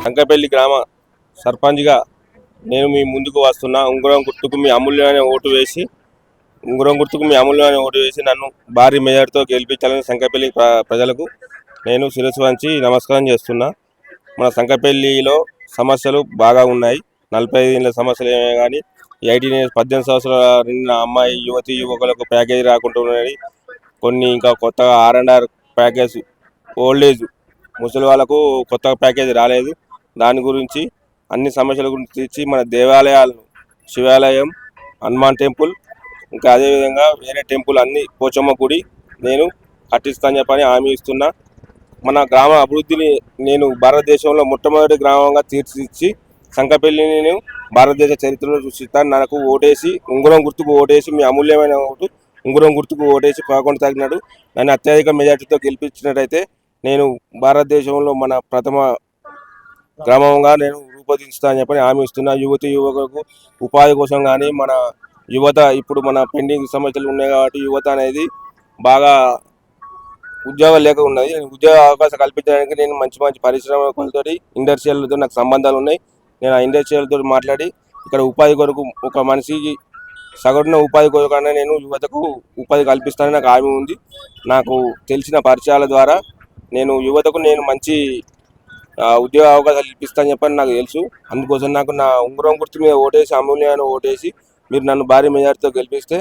సంకపల్లి గ్రామ సర్పంచ్గా నేను మీ ముందుకు వస్తున్నా. ఉంగరం గుర్తుకు మీ అమూల్యమైన ఓటు వేసి నన్ను భారీ మెజార్టీతో గెలిపించాలని సంకపల్లి ప్రజలకు నేను శిరస్సు వంచి నమస్కారం చేస్తున్నా. మన సంకపల్లిలో సమస్యలు బాగా ఉన్నాయి. 45 ఏళ్ళ సమస్యలు ఏమే కానీ 18 సంవత్సరాల నిన్న అమ్మాయి యువకులకు ప్యాకేజీ రాకుంటున్నది. కొన్ని ఇంకా కొత్తగా R&R ప్యాకేజ్ ఓల్డేజ్ ముసలి వాళ్ళకు కొత్త ప్యాకేజీ రాలేదు. దాని గురించి అన్ని సమస్యల గురించి మన దేవాలయాలను శివాలయం, హనుమాన్ టెంపుల్, ఇంకా అదేవిధంగా వేరే టెంపుల్ అన్ని పోచమ్మ గుడి నేను కట్టిస్తాను చెప్పని హామీ ఇస్తున్నా. మన గ్రామ అభివృద్ధిని నేను భారతదేశంలో మొట్టమొదటి గ్రామంగా తీర్చిదిద్ది సంకపల్లిని నేను భారతదేశ చరిత్రలో సృష్టిస్తాను. నాకు ఓటేసి ఉంగరం గుర్తుకు ఓటేసి మీ అమూల్యమైన ఓటు ఉంగరం గుర్తుకు ఓటేసి 11 తారీఖు నన్ను అత్యధిక మెజార్టీతో గెలిపించినట్టయితే నేను భారతదేశంలో మన ప్రథమ గ్రామంగా నేను రూపొందిస్తానని చెప్పని హామీ ఇస్తున్నా. యువకులకు ఉపాధి కోసం కానీ మన యువత ఇప్పుడు మన పెండింగ్ సమస్యలు ఉన్నాయి కాబట్టి యువత అనేది బాగా ఉద్యోగాలు లేక ఉన్నది. ఉద్యోగ అవకాశం కల్పించడానికి నేను మంచి పరిశ్రమలతో ఇండస్ట్రియల్తో నాకు సంబంధాలు ఉన్నాయి. నేను ఆ ఇండస్ట్రియల్తో మాట్లాడి ఇక్కడ ఉపాధి కొరకు ఒక మనిషికి సగటున ఉపాధి కొరకనే నేను యువతకు ఉపాధి కల్పిస్తానని నాకు హామీ ఉంది. నాకు తెలిసిన పరిచయాల ద్వారా నేను యువతకు నేను మంచి ఉద్యోగ అవకాశాలు కల్పిస్తానని చెప్పని నాకు తెలుసు. అందుకోసం నాకు నా ఉంగరం గుర్తు మీద ఓటేసి అమూల్యమైన ఓటేసి మీరు నన్ను భారీ మెజార్టీతో గెలిపిస్తే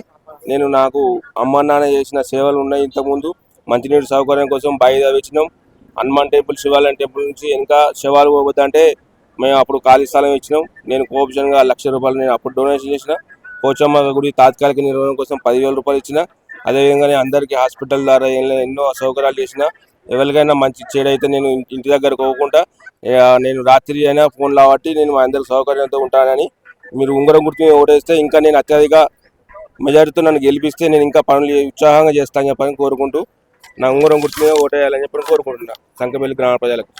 నేను నాకు అమ్మ నాన్న చేసిన సేవలు ఉన్నాయి. ఇంతకుముందు మంచినీటి సౌకర్యం కోసం బాయి తవ్వించినాం. హనుమాన్ టెంపుల్, శివాలయం టెంపుల్ నుంచి ఇంకా శవాలు పోవద్దంటే మేము అప్పుడు ఖాళీ స్థలం ఇచ్చినాం. నేను కోఆపరేషన్గా 1,00,000 రూపాయలు నేను అప్పుడు డొనేషన్ చేసిన. పోచమ్మ గుడి తాత్కాలిక నిర్వహణ కోసం 10,000 రూపాయలు ఇచ్చిన. అదేవిధంగా అందరికీ హాస్పిటల్ ద్వారా ఎన్నో సౌకర్యాలు చేసిన. ఎవరికైనా మంచి చెడైతే నేను ఇంటి దగ్గర పోకుండా నేను రాత్రి అయినా ఫోన్ కాబట్టి నేను అందరికి సౌకర్యంతో ఉంటానని మీరు ఉంగరం గుర్తు ఓటేస్తే ఇంకా నేను అత్యధిక మెజారిటీతో నన్ను గెలిపిస్తే నేను ఇంకా పనులు ఉత్సాహంగా చేస్తానని చెప్పని కోరుకుంటూ నా ఉంగరం గుర్తు మీద ఓటేయాలని చెప్పని కోరుకుంటున్నాను సంకపల్లి గ్రామ ప్రజలకు.